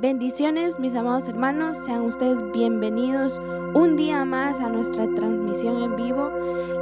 Bendiciones, mis amados hermanos, sean ustedes bienvenidos un día más a nuestra transmisión en vivo.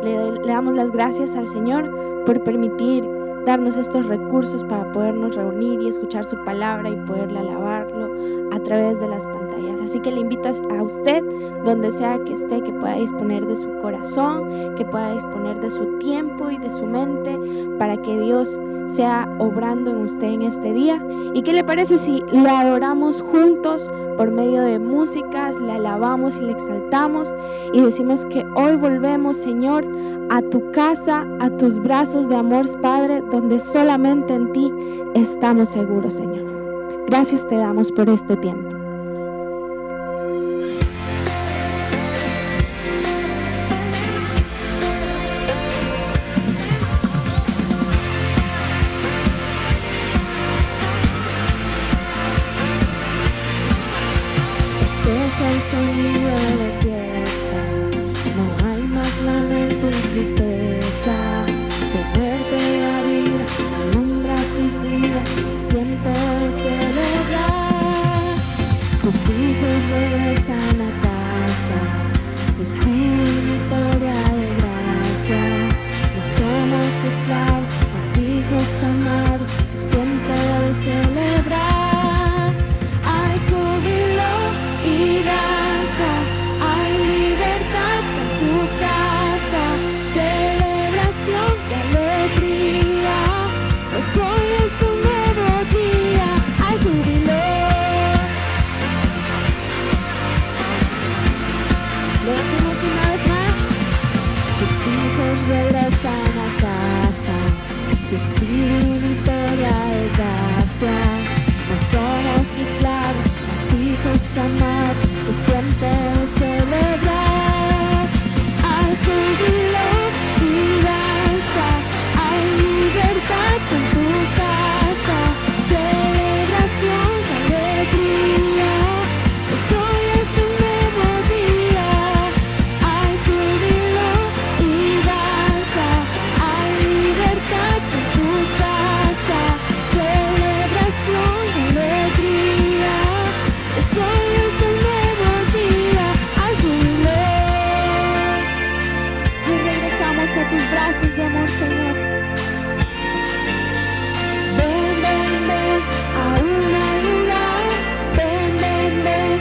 Le damos las gracias al Señor por permitir darnos estos recursos para podernos reunir y escuchar su palabra y poderle alabarlo a través de las pantallas. Así que le invito a usted, donde sea que esté, que pueda disponer de su corazón, que pueda disponer de su tiempo y de su mente para que Dios sea obrando en usted en este día. ¿Y qué le parece si lo adoramos juntos por medio de músicas, le alabamos y le exaltamos y decimos que hoy volvemos, Señor, a tu casa, a tus brazos de amor, Padre, donde solamente en ti estamos seguros, Señor? Gracias te damos por este tiempo. El sonido de fiesta, no hay más lamento y tristeza. De muerte a vida, alumbras mis días, es tiempo de celebrar. Tus hijos regresan a casa, se escribe una historia de gracia. No somos esclavos, los hijos amados, es tiempo de celebrar. Y danza, hay libertad en tu casa, celebración de alegría, pues hoy es un nuevo día, hay júbilo. Lo hacemos una vez más. Tus hijos regresan a casa, se escribe una historia de gracia, no somos esclavos, hijos amados, es tiempo de celebrar. Hay júbilo y danza, hay libertad en tu casa, celebración de alegría, pues hoy es un nuevo día. Hay júbilo y danza, hay libertad en tu casa, celebración de alegría. Hoy es un nuevo día, hay júbilo. Hoy regresamos a tus brazos de amor, Señor. Ven, ven, ven, aún hay lugar. Ven, ven, ven,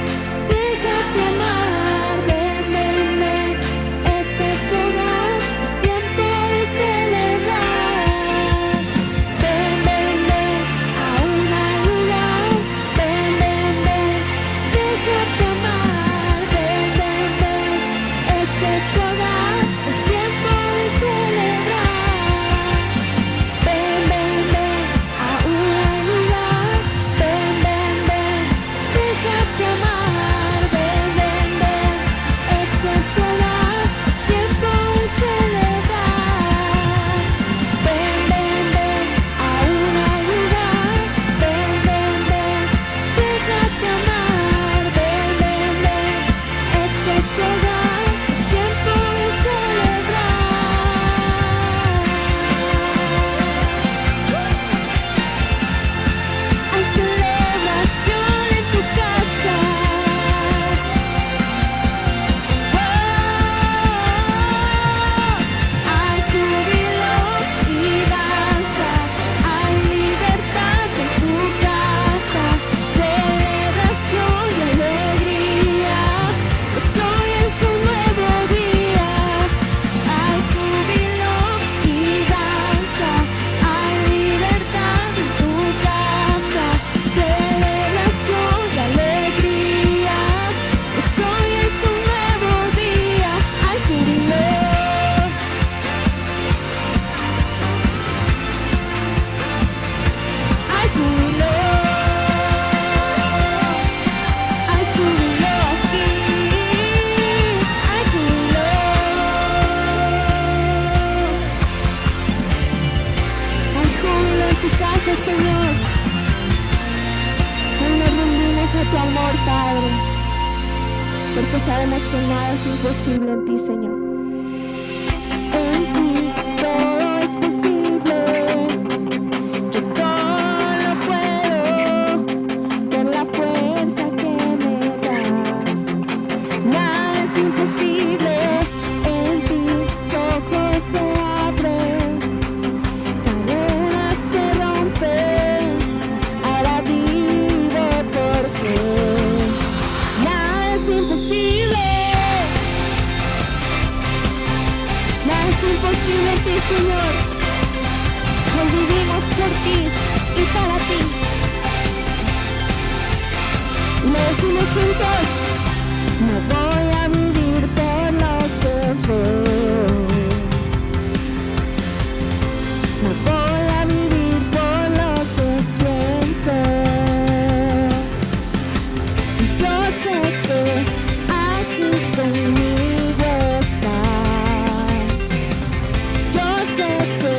déjate amar. Ven, ven, ven, este es tu hogar, es tiempo de celebrar. Ven, ven, ven, aún hay lugar. Ven, ven, ven, déjate amar, ven, ven, ven, este es tu hogar, es tiempo de celebrar. Ven, ven, ven, aún hay lugar. Ven, ven, ven, déjate amar, ven, ven, ven, este es tu hogar, es tiempo de celebrar. Ven, ven, ven, aún hay lugar. Ven, ven, ven, déjate amar, ven, ven, ven, este es tu hogar, es tiempo de celebrar. Hay celebración en tu casa. Hay júbilo y danza, hay libertad en tu casa, celebración y alegría, pues hoy es un nuevo día. Hay júbilo y danza, hay libertad en tu casa, celebración y alegría, pues hoy es un nuevo día. Hay júbilo. Hay júbilo, hay júbilo aquí, hay júbilo. Hay júbilo en tu casa, Señor. Hoy nos rendimos a tu amor, Padre, porque sabemos que nada es imposible en ti, Señor. En ti todo es posible. Yo todo lo puedo por la fuerza juntos. No voy a vivir por lo que veo. No voy a vivir por lo que siento. Yo sé que aquí conmigo estás. Yo sé que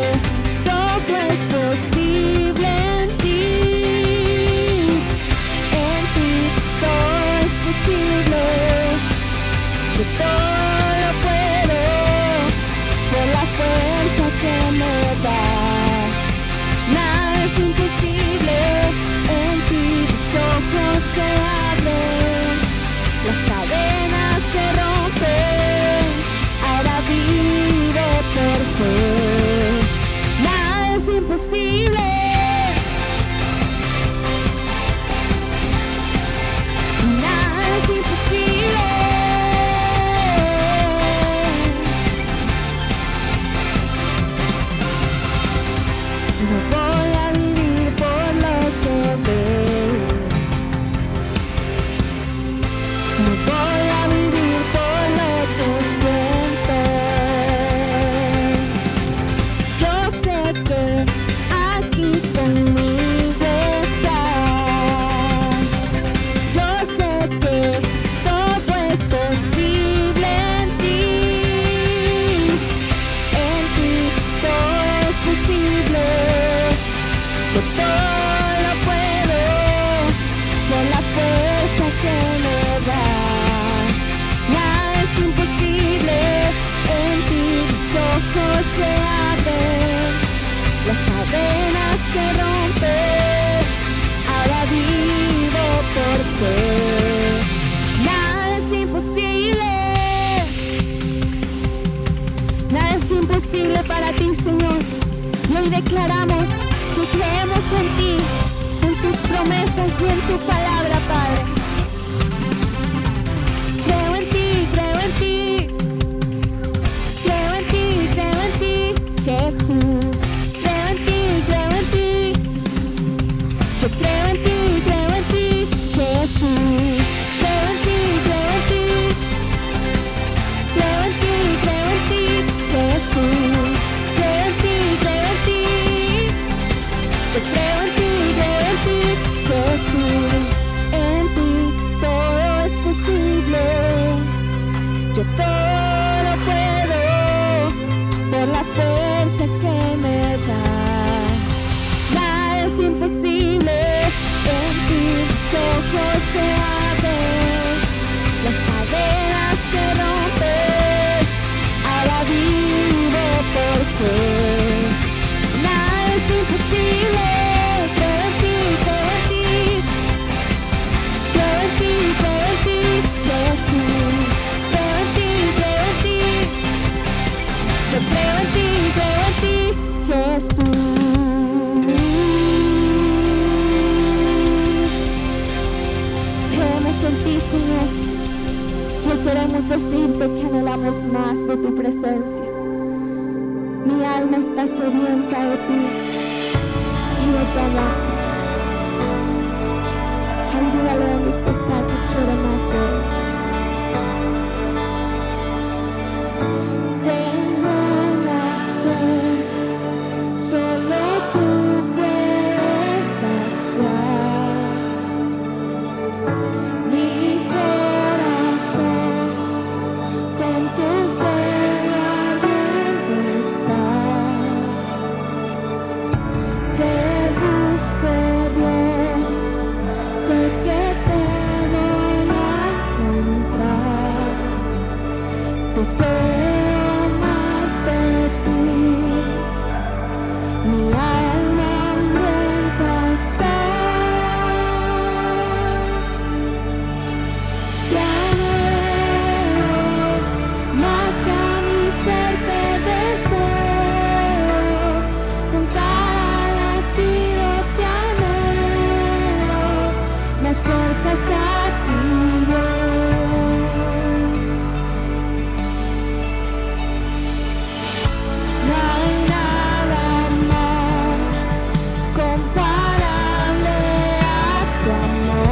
todo es posible en ti. En ti todo es posible. Yo todo lo puedo por la fuerza que me das. Nada es imposible en ti. Mis ojos se abren, las cadenas se rompen. Ahora vivo por fe. Nada es imposible. Nada es imposible. No voy a vivir por lo que veo. No voy a vivir por lo que siento. Yo sé que aquí conmigo estás. Yo sé que todo es posible en ti. En ti todo es posible. Yo todo lo puedo por la fuerza que me das. Nada es imposible en ti. Mis ojos se abren, las cadenas se rompen. Ahora vivo por fe. Nada es imposible. Nada es imposible para ti, Señor. Y hoy declaramos que creemos en ti, en tus promesas y en tu palabra, Padre. Creo en ti, creo en ti. Creo en ti, creo en ti, Jesús. Creo en ti, creo en ti. Yo creo en ti, Jesús. Creo en ti, creo en ti. Creo en ti, Jesús. Creo en ti, yo creo en ti, Jesús. En ti todo es posible. Yo todo lo puedo por la fuerza que me das. Nada es imposible en ti. Mis ojos se abren, las cadenas se rompen. Ahora vivo por fe. Nada es imposible. Creo en ti, creo en ti. Creo en ti, Jesús. Creo en ti, yo creo en ti, Jesús. Creemos en ti, Señor. Y hoy queremos decirte que anhelamos más de tu presencia. Mi alma está sedienta de ti y de tu amor, Señor. Ay, dígale donde usted está que quiere más de él. Tengo una sed, solo tú puedes saciar mi corazón. Con tu fuego ardiente está. Te busco, Dios, sé que te voy a encontrar. Deseo más de ti, mi alma hambrienta está. Te anhelo, más que a mi ser te deseo. Con cada latido te anhelo, me acercas a ti, Dios. No hay nada más comparable a tu amor.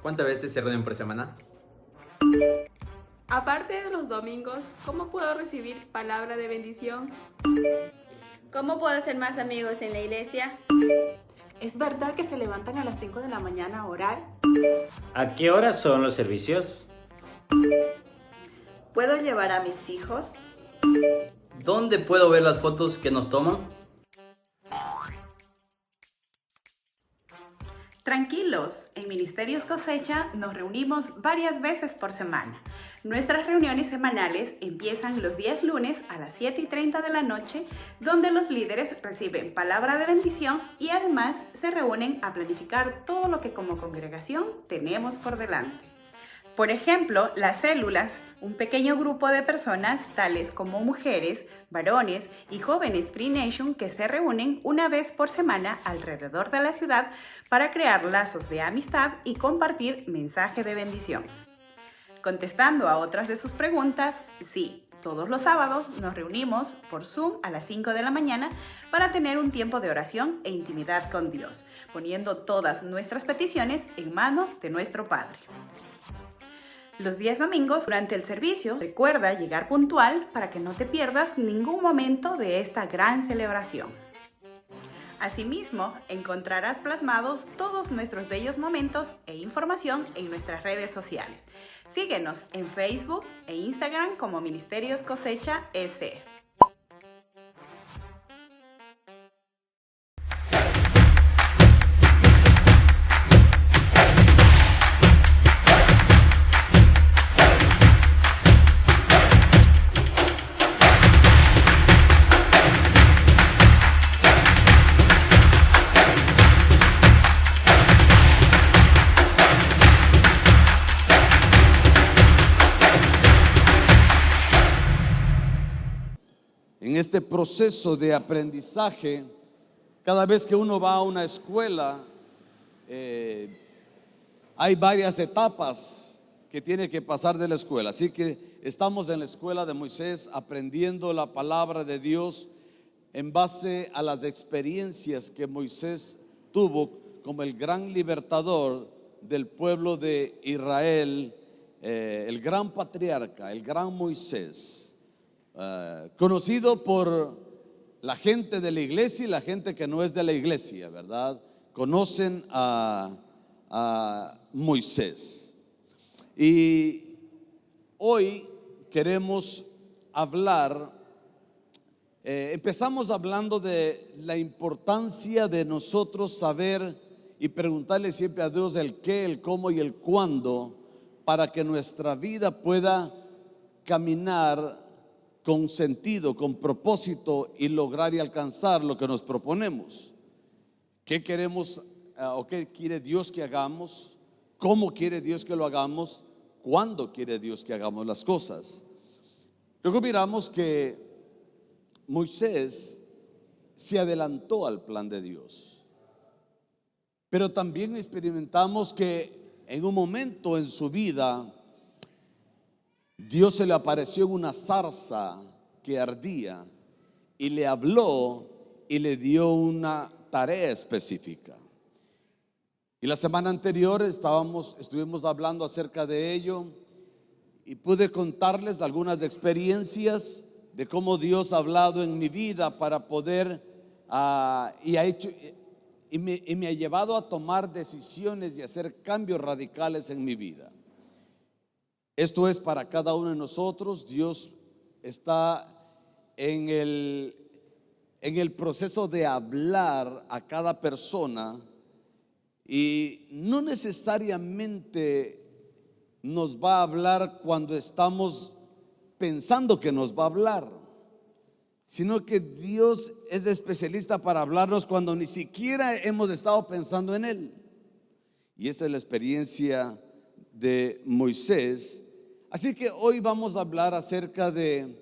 ¿Cuántas veces se reúnen por semana? Aparte de los domingos, ¿cómo puedo recibir palabra de bendición? ¿Cómo puedo hacer más amigos en la iglesia? ¿Es verdad que se levantan a las 5 de la mañana a orar? ¿A qué hora son los servicios? ¿Puedo llevar a mis hijos? ¿Dónde puedo ver las fotos que nos toman? Tranquilos, en Ministerios Cosecha nos reunimos varias veces por semana. Nuestras reuniones semanales empiezan los días lunes a las 7:30 de la noche, donde los líderes reciben palabra de bendición y además se reúnen a planificar todo lo que como congregación tenemos por delante. Por ejemplo, las células, un pequeño grupo de personas tales como mujeres, varones y jóvenes Free Nation que se reúnen una vez por semana alrededor de la ciudad para crear lazos de amistad y compartir mensaje de bendición. Contestando a otras de sus preguntas, sí, todos los sábados nos reunimos por Zoom a las 5 de la mañana para tener un tiempo de oración e intimidad con Dios, poniendo todas nuestras peticiones en manos de nuestro Padre. Los días domingos, durante el servicio, recuerda llegar puntual para que no te pierdas ningún momento de esta gran celebración. Asimismo, encontrarás plasmados todos nuestros bellos momentos e información en nuestras redes sociales. Síguenos en Facebook e Instagram como Ministerios Cosecha SE. En este proceso de aprendizaje, cada vez que uno va a una escuela, hay varias etapas que tiene que pasar de la escuela. Así que estamos en la escuela de Moisés aprendiendo la palabra de Dios en base a las experiencias que Moisés tuvo como el gran libertador del pueblo de Israel, el gran patriarca, el gran Moisés. Conocido por la gente de la iglesia y la gente que no es de la iglesia, ¿verdad? Conocen a Moisés. Y hoy queremos hablar, empezamos hablando de la importancia de nosotros saber y preguntarle siempre a Dios el qué, el cómo y el cuándo, para que nuestra vida pueda caminar con sentido, con propósito y lograr y alcanzar lo que nos proponemos. ¿Qué queremos o qué quiere Dios que hagamos? ¿Cómo quiere Dios que lo hagamos? ¿Cuándo quiere Dios que hagamos las cosas? Luego miramos que Moisés se adelantó al plan de Dios, pero también experimentamos que en un momento en su vida Dios se le apareció en una zarza que ardía y le habló y le dio una tarea específica. Y la semana anterior estuvimos hablando acerca de ello y pude contarles algunas experiencias de cómo Dios ha hablado en mi vida para poder y me ha llevado a tomar decisiones y hacer cambios radicales en mi vida. Esto es para cada uno de nosotros. Dios está en el proceso de hablar a cada persona y no necesariamente nos va a hablar cuando estamos pensando que nos va a hablar, sino que Dios es especialista para hablarnos cuando ni siquiera hemos estado pensando en Él. Y esa es la experiencia de Moisés. Así que hoy vamos a hablar acerca de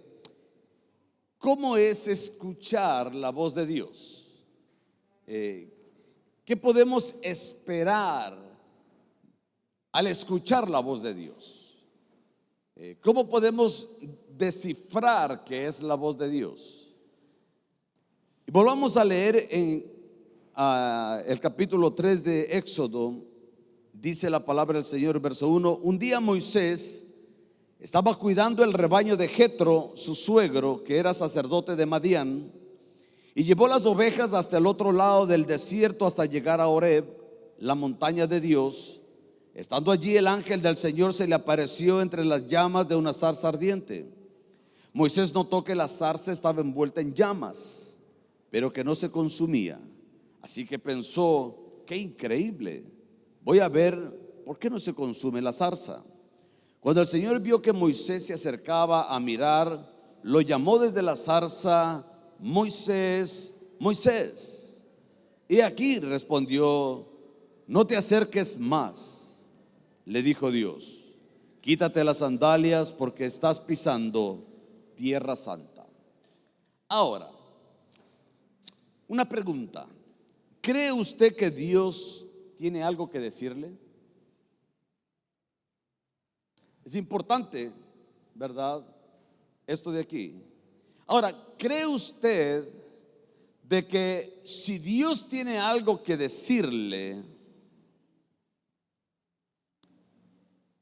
cómo es escuchar la voz de Dios. ¿Qué podemos esperar al escuchar la voz de Dios? ¿Cómo podemos descifrar qué es la voz de Dios? Y volvamos a leer en el capítulo 3 de Éxodo, dice la palabra del Señor, verso 1: un día Moisés estaba cuidando el rebaño de Jetro, su suegro, que era sacerdote de Madián, y llevó las ovejas hasta el otro lado del desierto hasta llegar a Horeb, la montaña de Dios. Estando allí, el ángel del Señor se le apareció entre las llamas de una zarza ardiente. Moisés notó que la zarza estaba envuelta en llamas, pero que no se consumía. Así que pensó: qué increíble, voy a ver por qué no se consume la zarza. Cuando el Señor vio que Moisés se acercaba a mirar, lo llamó desde la zarza: Moisés, Moisés. Y aquí respondió: no te acerques más. Le dijo Dios: quítate las sandalias, porque estás pisando tierra santa. Ahora, una pregunta: ¿cree usted que Dios tiene algo que decirle? Es importante, ¿verdad?, esto de aquí. Ahora, ¿cree usted de que si Dios tiene algo que decirle,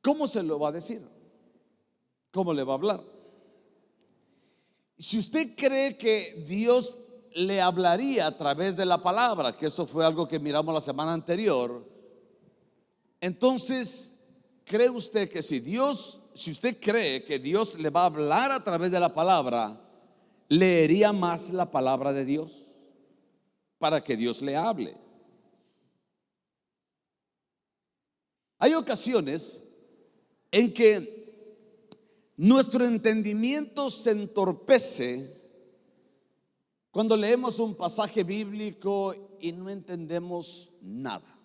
cómo se lo va a decir? ¿Cómo le va a hablar? Si usted cree que Dios le hablaría a través de la palabra, que eso fue algo que miramos la semana anterior, entonces, ¿cree usted que si usted cree que Dios le va a hablar a través de la palabra, leería más la palabra de Dios para que Dios le hable? Hay ocasiones en que nuestro entendimiento se entorpece cuando leemos un pasaje bíblico y no entendemos nada.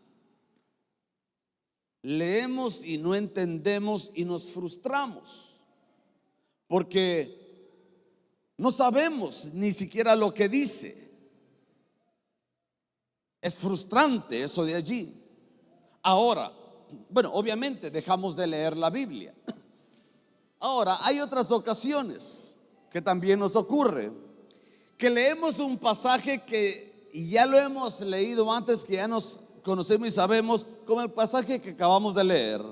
Leemos y no entendemos y nos frustramos porque no sabemos ni siquiera lo que dice. Es frustrante eso de allí. Ahora, bueno, obviamente dejamos de leer la Biblia. Ahora, hay otras ocasiones que también nos ocurre, que leemos un pasaje que ya lo hemos leído antes, que ya nos conocemos y sabemos, como el pasaje que acabamos de leer.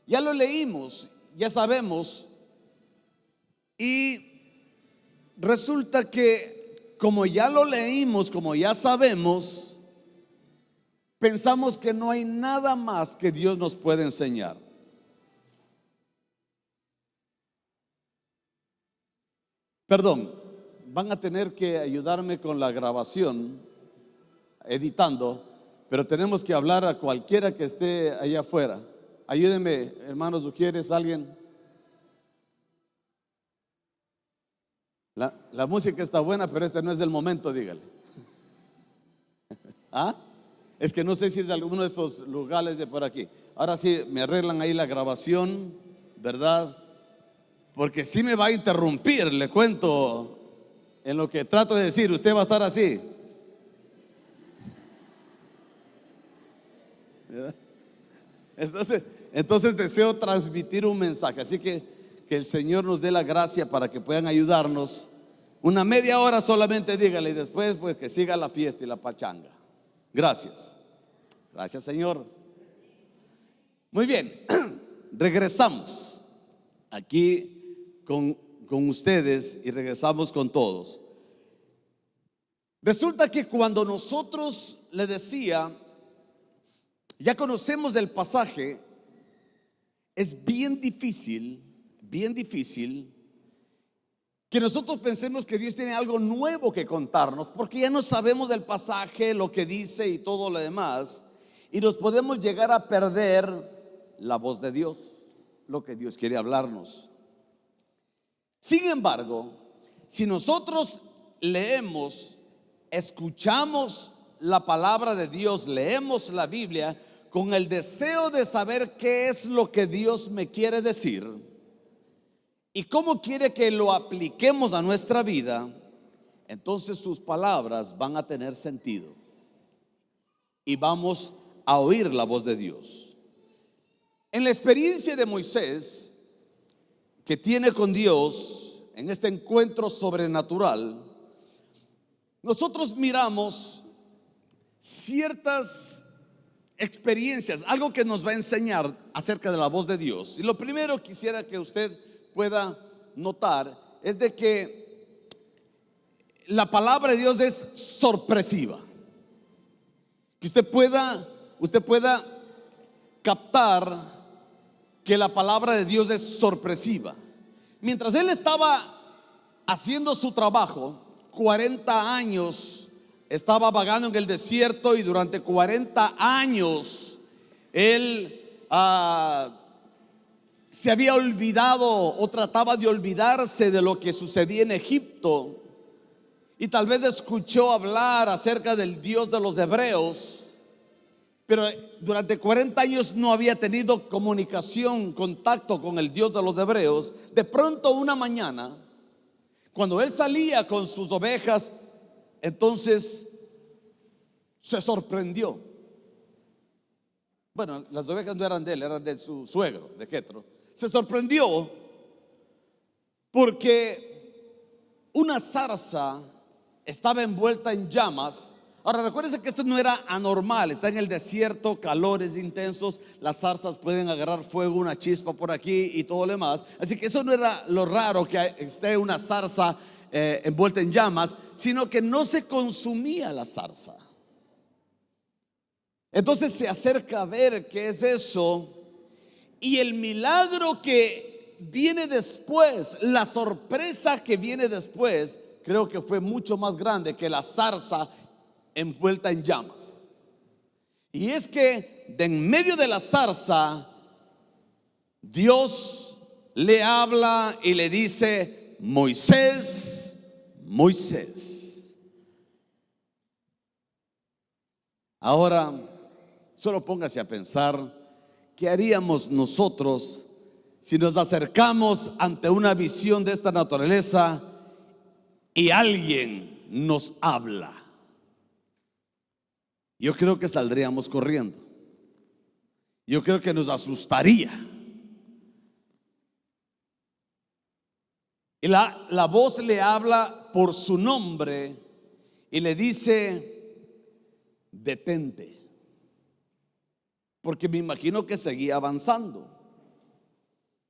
Ya lo leímos, ya sabemos, y resulta que como ya lo leímos, como ya sabemos, pensamos que no hay nada más que Dios nos puede enseñar. Perdón, van a tener que ayudarme con la grabación, editando, pero tenemos que hablar a cualquiera que esté allá afuera. Ayúdenme, hermanos, ¿sugieres alguien? La música está buena, pero este no es del momento, dígale. ¿Ah? Es que no sé si es de alguno de estos lugares de por aquí. Ahora sí, me arreglan ahí la grabación, ¿verdad? Porque si me va a interrumpir, le cuento, en lo que trato de decir, usted va a estar así. Entonces deseo transmitir un mensaje, así que el Señor nos dé la gracia para que puedan ayudarnos. Una media hora solamente, dígale, y después pues que siga la fiesta y la pachanga. Gracias. Gracias, Señor. Muy bien, regresamos aquí con ustedes y regresamos con todos. Resulta que cuando nosotros, le decía, ya conocemos del pasaje, es bien difícil que nosotros pensemos que Dios tiene algo nuevo que contarnos, porque ya no sabemos del pasaje, lo que dice y todo lo demás, y nos podemos llegar a perder la voz de Dios, lo que Dios quiere hablarnos. Sin embargo, si nosotros leemos, escuchamos la palabra de Dios, leemos la Biblia con el deseo de saber qué es lo que Dios me quiere decir y cómo quiere que lo apliquemos a nuestra vida, entonces sus palabras van a tener sentido y vamos a oír la voz de Dios. En la experiencia de Moisés que tiene con Dios en este encuentro sobrenatural, nosotros miramos ciertas experiencias, algo que nos va a enseñar acerca de la voz de Dios. Y lo primero que quisiera que usted pueda notar es de que la palabra de Dios es sorpresiva. Que usted pueda captar que la palabra de Dios es sorpresiva. Mientras él estaba haciendo su trabajo, 40 años estaba vagando en el desierto, y durante 40 años él se había olvidado o trataba de olvidarse de lo que sucedía en Egipto, y tal vez escuchó hablar acerca del Dios de los hebreos, pero durante 40 años no había tenido comunicación, contacto con el Dios de los hebreos. De pronto una mañana, cuando él salía con sus ovejas, entonces se sorprendió. Bueno, las ovejas no eran de él, eran de su suegro, de Jetro. Se sorprendió porque una zarza estaba envuelta en llamas. Ahora recuérdense que esto no era anormal. Está en el desierto, calores intensos, las zarzas pueden agarrar fuego, una chispa por aquí y todo lo demás. Así que eso no era lo raro, que esté una zarza envuelta en llamas, sino que no se consumía la zarza. Entonces se acerca a ver qué es eso, y el milagro que viene después, la sorpresa que viene después, creo que fue mucho más grande que la zarza envuelta en llamas. Y es que de en medio de la zarza, Dios le habla y le dice: Moisés, Moisés. Ahora, solo póngase a pensar, ¿qué haríamos nosotros si nos acercamos ante una visión de esta naturaleza y alguien nos habla? Yo creo que saldríamos corriendo. Yo creo que nos asustaría. Y la voz le habla por su nombre y le dice: detente. Porque me imagino que seguía avanzando.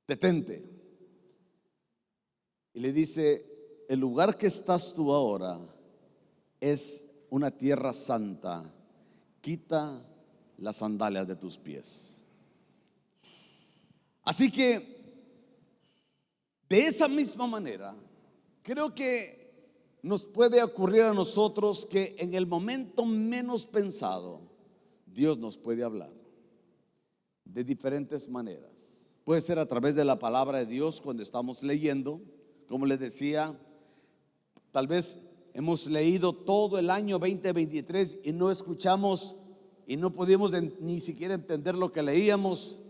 Detente. Y le dice: el lugar que estás tú ahora es una tierra santa. Quita las sandalias de tus pies. Así que de esa misma manera, creo que nos puede ocurrir a nosotros que en el momento menos pensado, Dios nos puede hablar de diferentes maneras. Puede ser a través de la palabra de Dios cuando estamos leyendo. Como les decía, tal vez hemos leído todo el año 2023 y no escuchamos y no pudimos ni siquiera entender lo que leíamos.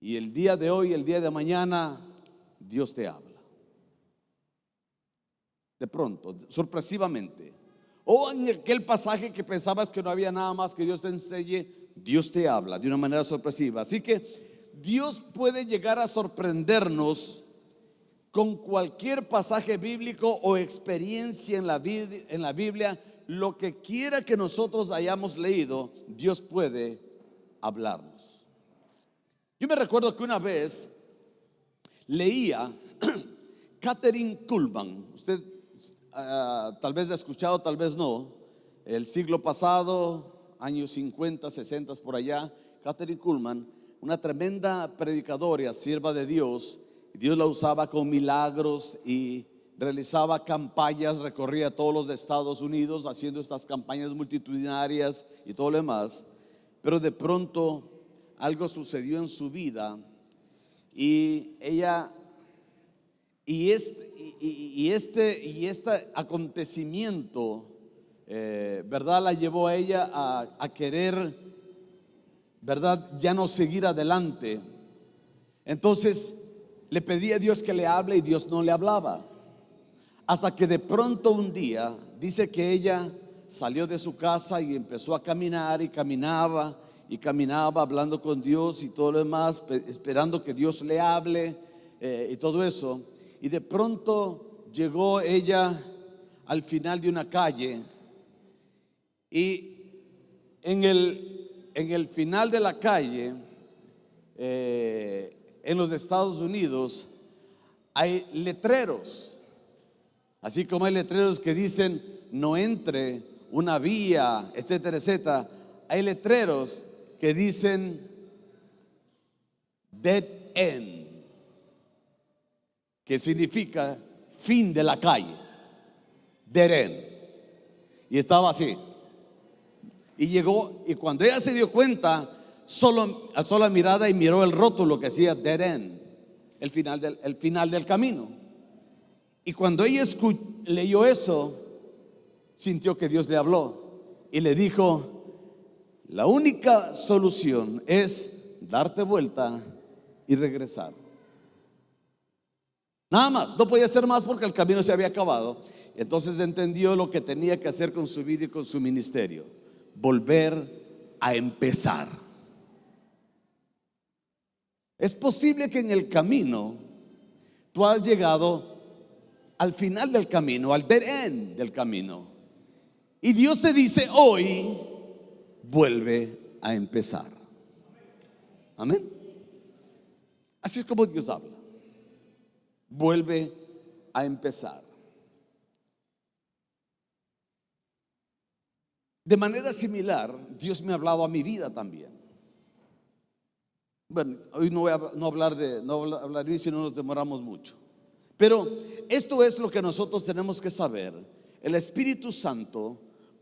Y el día de hoy, el día de mañana, Dios te habla. De pronto, sorpresivamente. O en aquel pasaje que pensabas que no había nada más que Dios te enseñe, Dios te habla de una manera sorpresiva. Así que Dios puede llegar a sorprendernos con cualquier pasaje bíblico o experiencia en la Biblia. Lo que quiera que nosotros hayamos leído, Dios puede hablarnos. Yo me recuerdo que una vez leía Kathryn Kuhlman. Usted tal vez ha escuchado, tal vez no. El siglo pasado, años 50, 60 por allá, Kathryn Kuhlman, una tremenda predicadora, sierva de Dios. Dios la usaba con milagros y realizaba campañas, recorría todos los Estados Unidos haciendo estas campañas multitudinarias y todo lo demás. Pero de pronto algo sucedió en su vida y ella este acontecimiento, verdad, la llevó a ella a querer, verdad, ya no seguir adelante. Entonces le pedía a Dios que le hable y Dios no le hablaba. Hasta que de pronto un día dice que ella salió de su casa y empezó a caminar y caminaba hablando con Dios y todo lo demás, esperando que Dios le hable y todo eso. Y de pronto llegó ella al final de una calle y En el final de la calle, en los Estados Unidos, hay letreros. Así como hay letreros que dicen no entre, una vía, etcétera, etcétera. Hay letreros que dicen dead end, que significa fin de la calle. Dead end. Y estaba así. Y llegó, y cuando ella se dio cuenta, solo alzó la mirada y miró el rótulo que decía dead end, el final del camino. Y cuando ella leyó eso, sintió que Dios le habló y le dijo: la única solución es darte vuelta y regresar. Nada más, no podía hacer más porque el camino se había acabado. Entonces entendió lo que tenía que hacer con su vida y con su ministerio: volver a empezar. Es posible que en el camino tú has llegado al final del camino, al dead end del camino, y Dios te dice hoy: vuelve a empezar. Amén. Así es como Dios habla: vuelve a empezar. De manera similar, Dios me ha hablado a mi vida también. Bueno, hoy no voy a hablar de mí, si no nos demoramos mucho. Pero esto es lo que nosotros tenemos que saber. El Espíritu Santo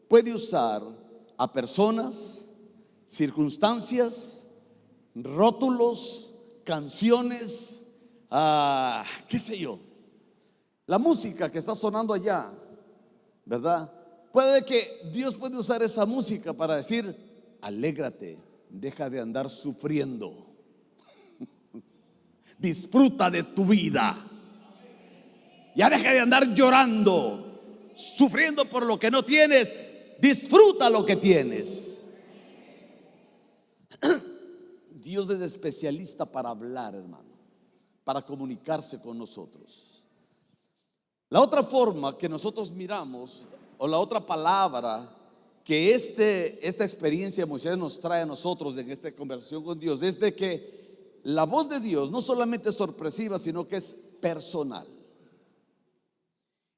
puede usar a personas, circunstancias, rótulos, canciones, qué sé yo, la música que está sonando allá, ¿verdad? Puede que Dios puede usar esa música para decir: alégrate, deja de andar sufriendo, disfruta de tu vida, ya deja de andar llorando, sufriendo por lo que no tienes, disfruta lo que tienes. Dios es especialista para hablar, hermano, para comunicarse con nosotros. La otra forma que nosotros miramos, o la otra palabra que esta experiencia de Moisés nos trae a nosotros en esta conversación con Dios, es de que la voz de Dios no solamente es sorpresiva, sino que es personal.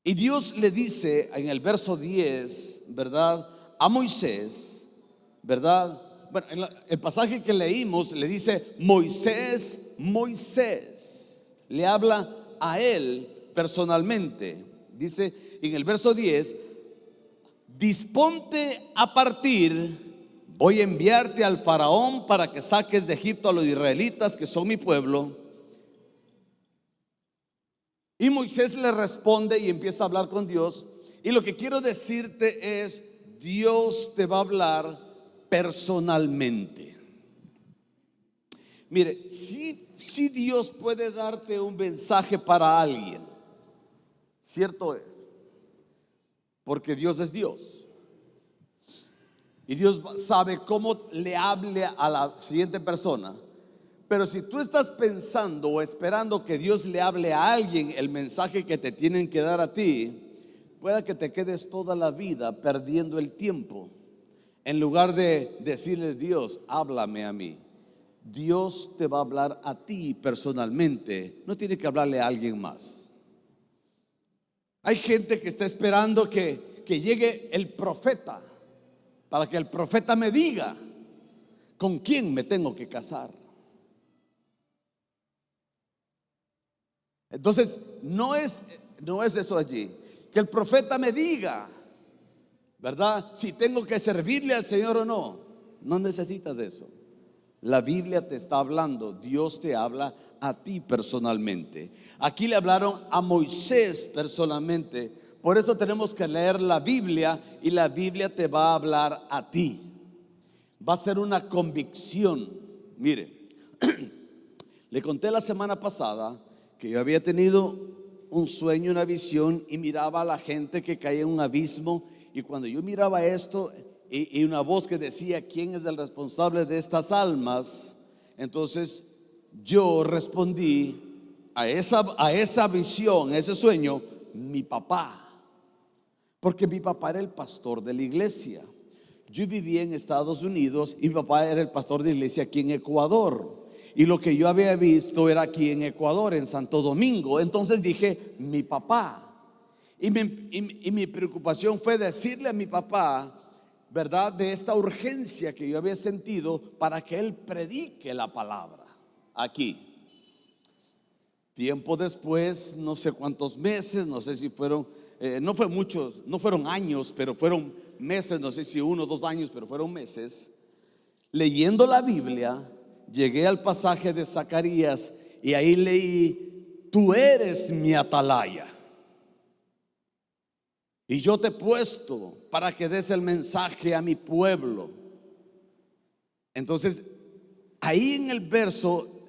Y Dios le dice en el verso 10, ¿verdad?, a Moisés, ¿verdad? Bueno, en el pasaje que leímos le dice: Moisés, Moisés. Le habla a él personalmente. Dice en el verso 10: disponte a partir, voy a enviarte al faraón para que saques de Egipto a los israelitas, que son mi pueblo. Y Moisés le responde y empieza a hablar con Dios. Y lo que quiero decirte es: Dios te va a hablar personalmente. Mire, si Dios puede darte un mensaje para alguien, cierto es, porque Dios es Dios, y Dios sabe cómo le hable a la siguiente persona. Pero si tú estás pensando o esperando que Dios le hable a alguien el mensaje que te tienen que dar a ti, pueda que te quedes toda la vida perdiendo el tiempo, en lugar de decirle: Dios, háblame a mí. Dios te va a hablar a ti personalmente, no tiene que hablarle a alguien más. Hay gente que está esperando que llegue el profeta, para que el profeta me diga con quién me tengo que casar. Entonces no es eso allí, que el profeta me diga, ¿verdad?, si tengo que servirle al Señor o no. No necesitas eso. La Biblia te está hablando, Dios te habla a ti personalmente. Aquí le hablaron a Moisés personalmente. Por eso tenemos que leer la Biblia, y la Biblia te va a hablar a ti. Va a ser una convicción. Mire, le conté la semana pasada que yo había tenido un sueño, una visión, y miraba a la gente que caía en un abismo. Y cuando yo miraba esto y una voz que decía: ¿quién es el responsable de estas almas? Entonces yo respondí a esa visión, a ese sueño: mi papá. Porque mi papá era el pastor de la iglesia. yo vivía en Estados Unidos y mi papá era el pastor de iglesia aquí en Ecuador. Y lo que yo había visto era aquí en Ecuador, en Santo Domingo. Entonces dije, mi papá. Y mi preocupación fue decirle a mi papá, ¿verdad?, de esta urgencia que yo había sentido para que él predique la palabra aquí. Tiempo después, no sé cuántos meses, no sé si fueron, no fueron años, pero fueron meses, no sé si 1 o 2 años, pero fueron meses. Leyendo la Biblia, llegué al pasaje de Zacarías y ahí leí, tú eres mi atalaya. Y yo te he puesto para que des el mensaje a mi pueblo. Entonces, ahí en el verso,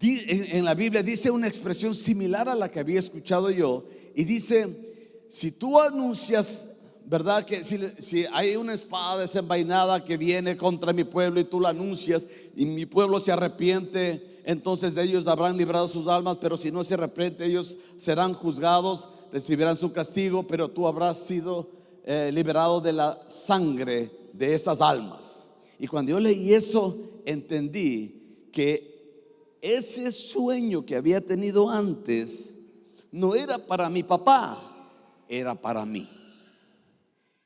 en la Biblia dice una expresión similar a la que había escuchado yo. Y dice, si tú anuncias, ¿verdad?, que si hay una espada desenvainada que viene contra mi pueblo y tú la anuncias y mi pueblo se arrepiente, entonces ellos habrán librado sus almas, pero si no se arrepiente, ellos serán juzgados, recibirán su castigo, pero tú habrás sido liberado de la sangre de esas almas. Y cuando yo leí eso, entendí que ese sueño que había tenido antes no era para mi papá, era para mí.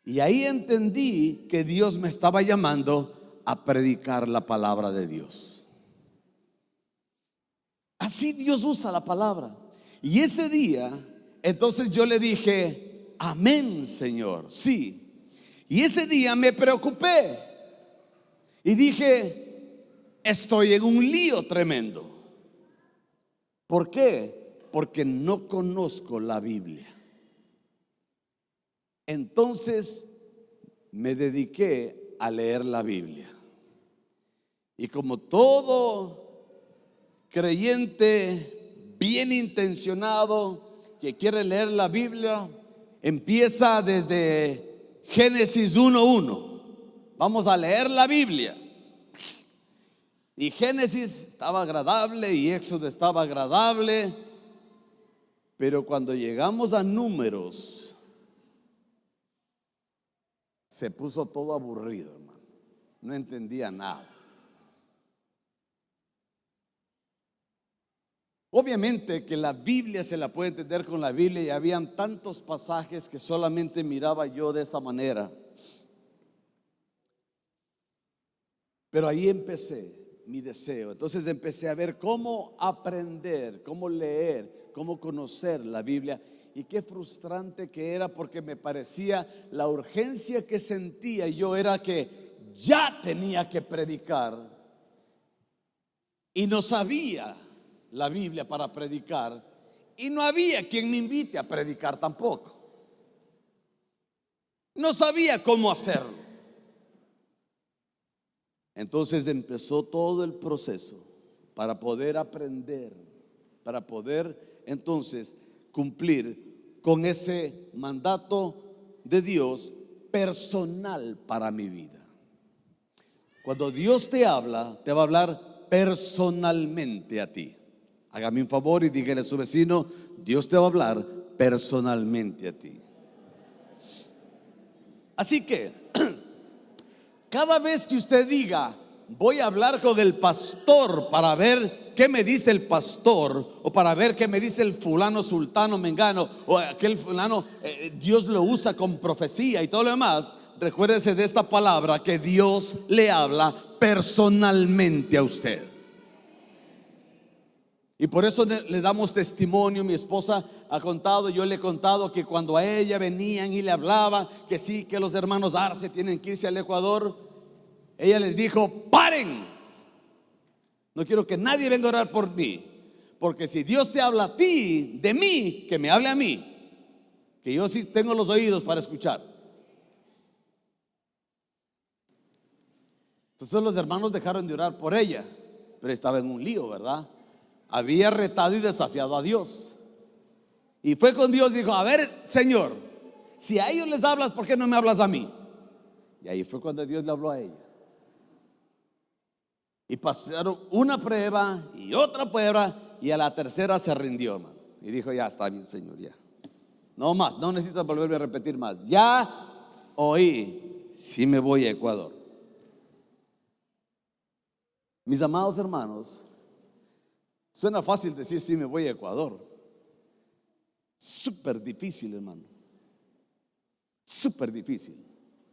Y ahí entendí que Dios me estaba llamando a predicar la palabra de Dios. Así Dios usa la palabra. Y ese día, entonces yo le dije, amén, Señor, sí. Y ese día me preocupé y dije, estoy en un lío tremendo. ¿Por qué? Porque no conozco la Biblia. Entonces me dediqué a leer la Biblia. Y como todo creyente bien intencionado que quiere leer la Biblia, empieza desde Génesis 1:1. Vamos a leer la Biblia. Y Génesis estaba agradable y Éxodo estaba agradable, pero cuando llegamos a Números se puso todo aburrido, hermano. No entendía nada. Obviamente que la Biblia se la puede entender con la Biblia y habían tantos pasajes que solamente miraba yo de esa manera. Pero ahí empecé mi deseo. Entonces empecé a ver cómo aprender, cómo leer, cómo conocer la Biblia. Y qué frustrante que era, porque me parecía la urgencia que sentía yo era que ya tenía que predicar y no sabía la Biblia para predicar y no había quien me invite a predicar tampoco. No sabía cómo hacerlo. Entonces empezó todo el proceso para poder aprender, para poder entonces cumplir con ese mandato de Dios personal para mi vida. Cuando Dios te habla, te va a hablar personalmente a ti. Hágame un favor y dígale a su vecino, Dios te va a hablar personalmente a ti. Así que cada vez que usted diga, voy a hablar con el pastor para ver qué me dice el pastor, o para ver qué me dice el fulano, sultano, mengano, o aquel fulano, Dios lo usa con profecía y todo lo demás, recuérdese de esta palabra, que Dios le habla personalmente a usted. Y por eso le damos testimonio. Mi esposa ha contado, yo le he contado que cuando a ella venían y le hablaban que sí, que los hermanos Arce tienen que irse al Ecuador, ella les dijo, paren, no quiero que nadie venga a orar por mí, porque si Dios te habla a ti, de mí, que me hable a mí, que yo sí tengo los oídos para escuchar. Entonces los hermanos dejaron de orar por ella, pero estaba en un lío, ¿verdad? Había retado y desafiado a Dios. Y fue con Dios, dijo, a ver, Señor, si a ellos les hablas, ¿por qué no me hablas a mí? Y ahí fue cuando Dios le habló a ella. Y pasaron una prueba y otra prueba, y a la tercera se rindió, hermano. Y dijo, ya está bien, Señor, ya. No más, no necesitas volverme a repetir más. Ya oí, sí me voy a Ecuador. Mis amados hermanos, suena fácil decir sí me voy a Ecuador. Súper difícil, hermano. Súper difícil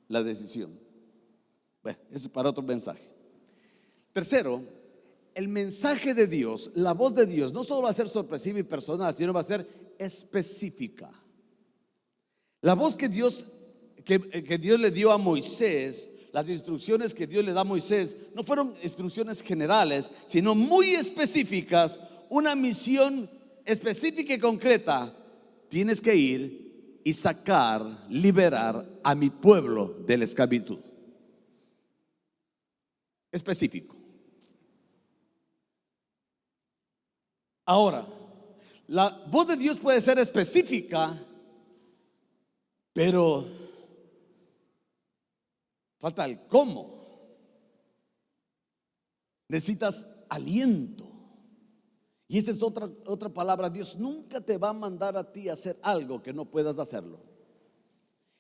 la decisión. Bueno, eso es para otro mensaje. Tercero, el mensaje de Dios, la voz de Dios, no solo va a ser sorpresiva y personal, sino va a ser específica. La voz que Dios le dio a Moisés, las instrucciones que Dios le da a Moisés, no fueron instrucciones generales, sino muy específicas, una misión específica y concreta. Tienes que ir y sacar, liberar a mi pueblo de la esclavitud. Específico. Ahora, la voz de Dios puede ser específica, pero falta el cómo. Necesitas aliento. Y esa es otra palabra. Dios nunca te va a mandar a ti a hacer algo que no puedas hacerlo.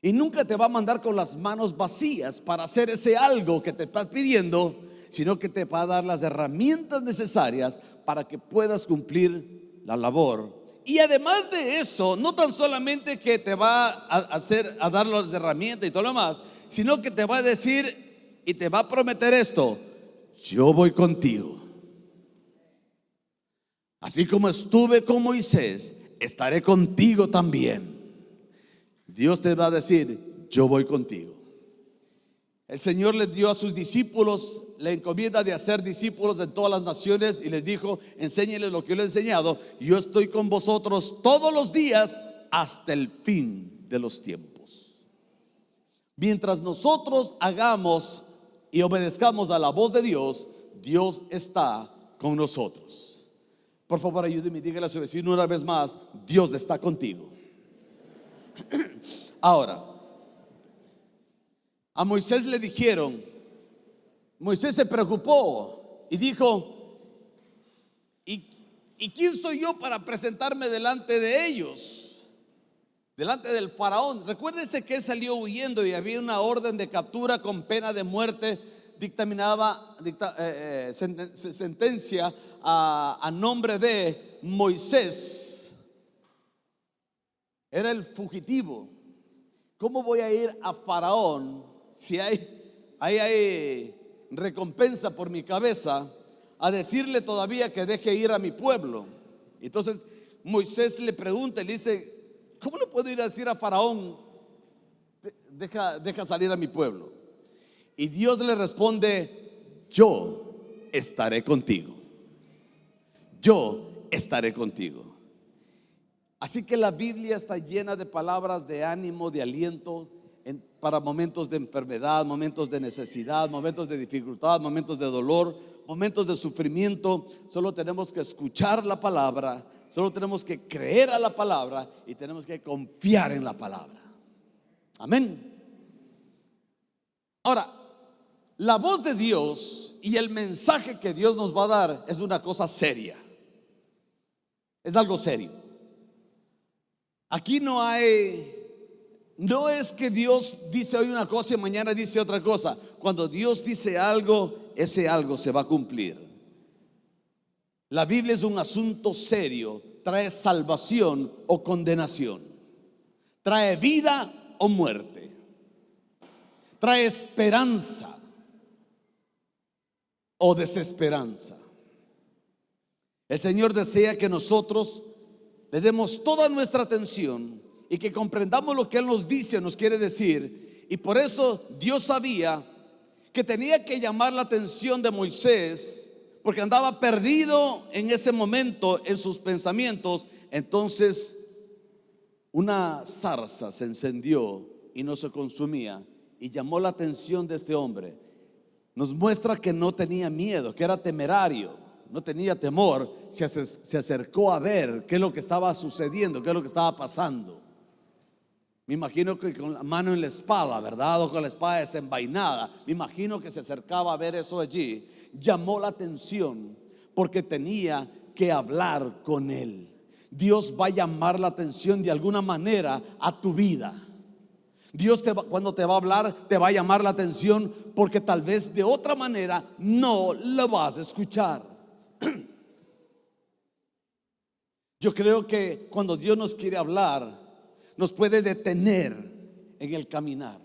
Y nunca te va a mandar con las manos vacías para hacer ese algo que te estás pidiendo, sino que te va a dar las herramientas necesarias para que puedas cumplir la labor. Y además de eso, no tan solamente que te va a dar las herramientas y todo lo demás, sino que te va a decir y te va a prometer esto: yo voy contigo. Así como estuve con Moisés, estaré contigo también. Dios te va a decir: yo voy contigo. El Señor les dio a sus discípulos la encomienda de hacer discípulos de todas las naciones y les dijo: enséñenles lo que yo les he enseñado. Yo estoy con vosotros todos los días hasta el fin de los tiempos. Mientras nosotros hagamos y obedezcamos a la voz de Dios, Dios está con nosotros. Por favor, ayúdeme y dígale a su vecino una vez más: Dios está contigo. Ahora, a Moisés le dijeron, Moisés se preocupó y dijo: ¿y quién soy yo para presentarme delante de ellos? Delante del faraón. Recuérdense que él salió huyendo y había una orden de captura con pena de muerte. Dictaminaba sentencia a nombre de Moisés. Era el fugitivo. ¿Cómo voy a ir a Faraón si hay recompensa por mi cabeza, a decirle todavía que deje ir a mi pueblo? Entonces Moisés le pregunta y le dice: ¿cómo le puedo ir a decir a Faraón, deja salir a mi pueblo? Y Dios le responde: yo estaré contigo. Yo estaré contigo. Así que la Biblia está llena de palabras de ánimo, de aliento para momentos de enfermedad, momentos de necesidad, momentos de dificultad, momentos de dolor, momentos de sufrimiento. Solo tenemos que escuchar la palabra, solo tenemos que creer a la palabra y tenemos que confiar en la palabra. Amén. Ahora, la voz de Dios y el mensaje que Dios nos va a dar es una cosa seria. Es algo serio. Aquí no es que Dios dice hoy una cosa y mañana dice otra cosa. Cuando Dios dice algo, ese algo se va a cumplir. La Biblia es un asunto serio. Trae salvación o condenación. Trae vida o muerte. Trae esperanza o desesperanza. El Señor desea que nosotros le demos toda nuestra atención y que comprendamos lo que Él nos dice, nos quiere decir. Y por eso Dios sabía que tenía que llamar la atención de Moisés, porque andaba perdido en ese momento en sus pensamientos. Entonces una zarza se encendió y no se consumía, y llamó la atención de este hombre. Nos muestra que no tenía miedo, que era temerario. No tenía temor, se acercó a ver qué es lo que estaba sucediendo, qué es lo que estaba pasando. Me imagino que con la mano en la espada, ¿verdad? O con la espada desenvainada. Me imagino que se acercaba a ver eso allí. Llamó la atención porque tenía que hablar con él. Dios va a llamar la atención de alguna manera a tu vida. Dios cuando te va a hablar, te va a llamar la atención, porque tal vez de otra manera no lo vas a escuchar. Yo creo que cuando Dios nos quiere hablar, nos puede detener en el caminar.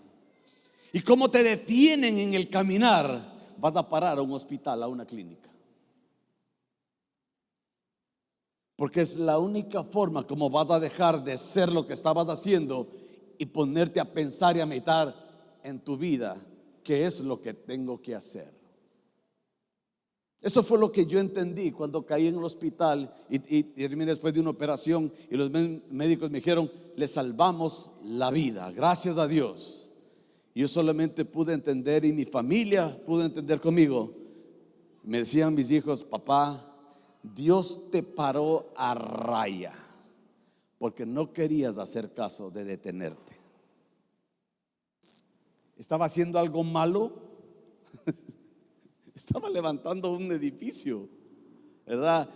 Y como te detienen en el caminar, vas a parar a un hospital, a una clínica. Porque es la única forma como vas a dejar de ser lo que estabas haciendo y ponerte a pensar y a meditar en tu vida, qué es lo que tengo que hacer. Eso fue lo que yo entendí cuando caí en el hospital y terminé después de una operación, y los médicos me dijeron: le salvamos la vida, gracias a Dios. Y yo solamente pude entender, y mi familia pudo entender conmigo. Me decían mis hijos: papá, Dios te paró a raya porque no querías hacer caso de detenerte. Estaba haciendo algo malo. Estaba levantando un edificio, ¿verdad?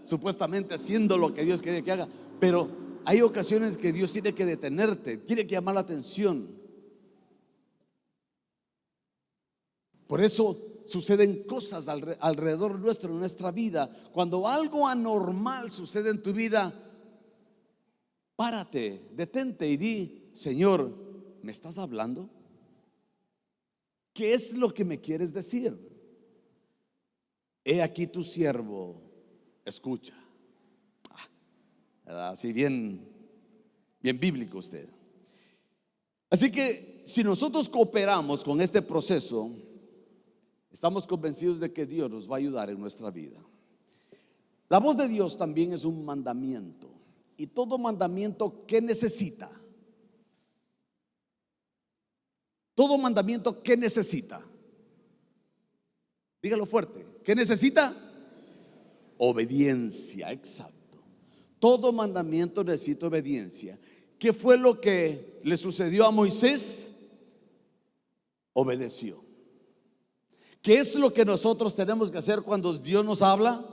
Supuestamente haciendo lo que Dios quería que haga. Pero hay ocasiones que Dios tiene que detenerte, tiene que llamar la atención. Por eso suceden cosas alrededor nuestro, en nuestra vida. Cuando algo anormal sucede en tu vida, párate, detente y di: Señor, ¿me estás hablando? ¿Qué es lo que me quieres decir? He aquí tu siervo, escucha. Así bien bíblico usted. Así que si nosotros cooperamos con este proceso, estamos convencidos de que Dios nos va a ayudar en nuestra vida. La voz de Dios también es un mandamiento. Y todo mandamiento, ¿qué necesita? Todo mandamiento, ¿qué necesita? Dígalo fuerte. ¿Qué necesita? Obediencia, exacto. Todo mandamiento necesita obediencia. ¿Qué fue lo que le sucedió a Moisés? Obedeció. ¿Qué es lo que nosotros tenemos que hacer cuando Dios nos habla?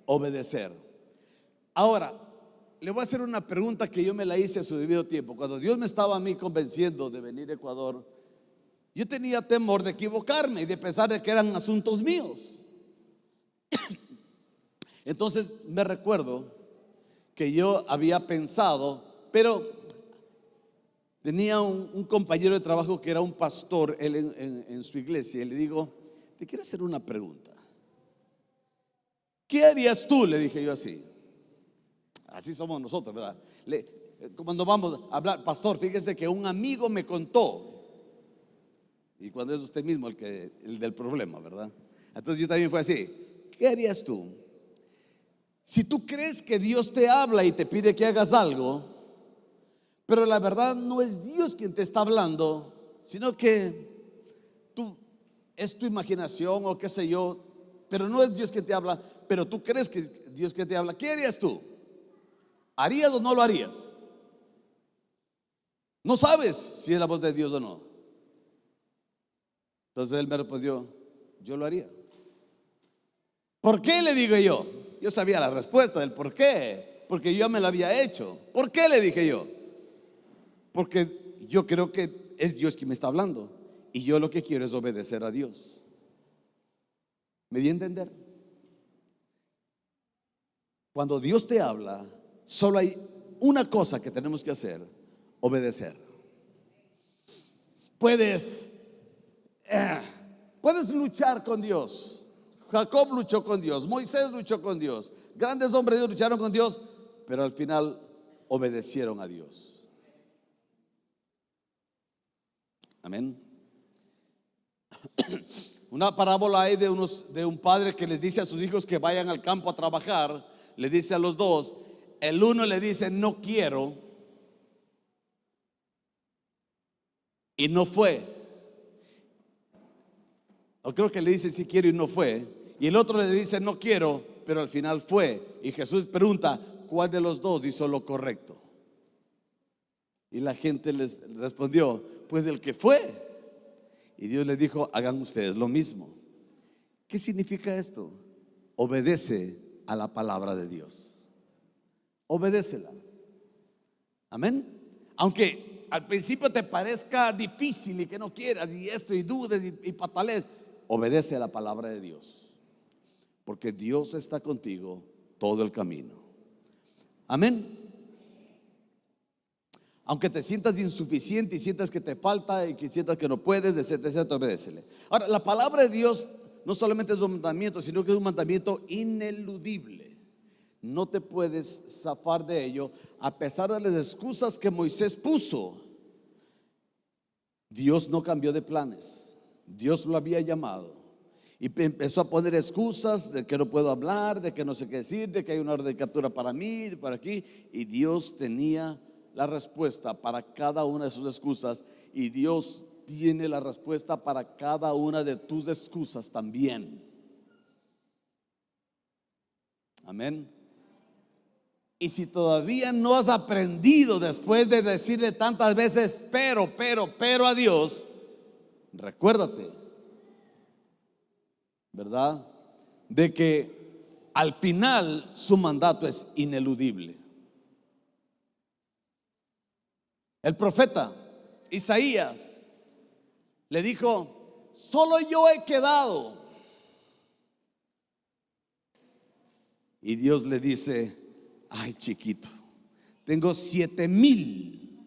Obedecer. Ahora, le voy a hacer una pregunta que yo me la hice a su debido tiempo. Cuando Dios me estaba a mí convenciendo de venir a Ecuador, yo tenía temor de equivocarme y de pensar de que eran asuntos míos. Entonces me recuerdo que yo había pensado, pero tenía un compañero de trabajo que era un pastor, él en su iglesia, y le digo: te quiero hacer una pregunta. ¿Qué harías tú? Le dije yo así. Así somos nosotros, ¿verdad? Cuando vamos a hablar: pastor, fíjese que un amigo me contó. Y cuando es usted mismo el del problema, ¿verdad? Entonces yo también fue así. ¿Qué harías tú? Si tú crees que Dios te habla y te pide que hagas algo, pero la verdad no es Dios quien te está hablando, sino que es tu imaginación o qué sé yo, pero no es Dios quien te habla, pero tú crees que es Dios quien te habla, ¿qué harías tú? ¿Harías o no lo harías? No sabes si es la voz de Dios o no. Entonces él me respondió: yo lo haría. ¿Por qué? Le digo yo. Yo sabía la respuesta del por qué, porque yo me la había hecho. ¿Por qué? Le dije yo. Porque yo creo que es Dios quien me está hablando, y yo lo que quiero es obedecer a Dios. ¿Me di a entender? Cuando Dios te habla, solo hay una cosa que tenemos que hacer: obedecer. Puedes luchar con Dios. Jacob luchó con Dios, Moisés luchó con Dios, grandes hombres de Dios lucharon con Dios, pero al final obedecieron a Dios. Amén. Una parábola hay de un padre que les dice a sus hijos que vayan al campo a trabajar. Le dice a los dos, el uno le dice: no quiero, y no fue. O creo que le dice sí quiero y no fue. Y el otro le dice no quiero, pero al final fue. Y Jesús pregunta: ¿cuál de los dos hizo lo correcto? Y la gente les respondió: pues el que fue. Y Dios les dijo: hagan ustedes lo mismo. ¿Qué significa esto? Obedece a la palabra de Dios. Obedécela. Amén. Aunque al principio te parezca difícil y que no quieras y esto y dudes y patalees, obedece a la palabra de Dios, porque Dios está contigo todo el camino. Amén. Aunque te sientas insuficiente y sientas que te falta y que sientas que no puedes, etcétera, obedécele. Ahora, la palabra de Dios no solamente es un mandamiento, sino que es un mandamiento ineludible. No te puedes zafar de ello, a pesar de las excusas que Moisés puso. Dios no cambió de planes. Dios lo había llamado y empezó a poner excusas de que no puedo hablar, de que no sé qué decir, de que hay una orden de captura para mí, para aquí. Y Dios tenía la respuesta para cada una de sus excusas, y Dios tiene la respuesta para cada una de tus excusas también. Amén. Y si todavía no has aprendido, después de decirle tantas veces pero a Dios, recuérdate, ¿verdad?, de que al final su mandato es ineludible. El profeta Isaías le dijo: solo yo he quedado. Y Dios le dice: ay, chiquito, tengo 7,000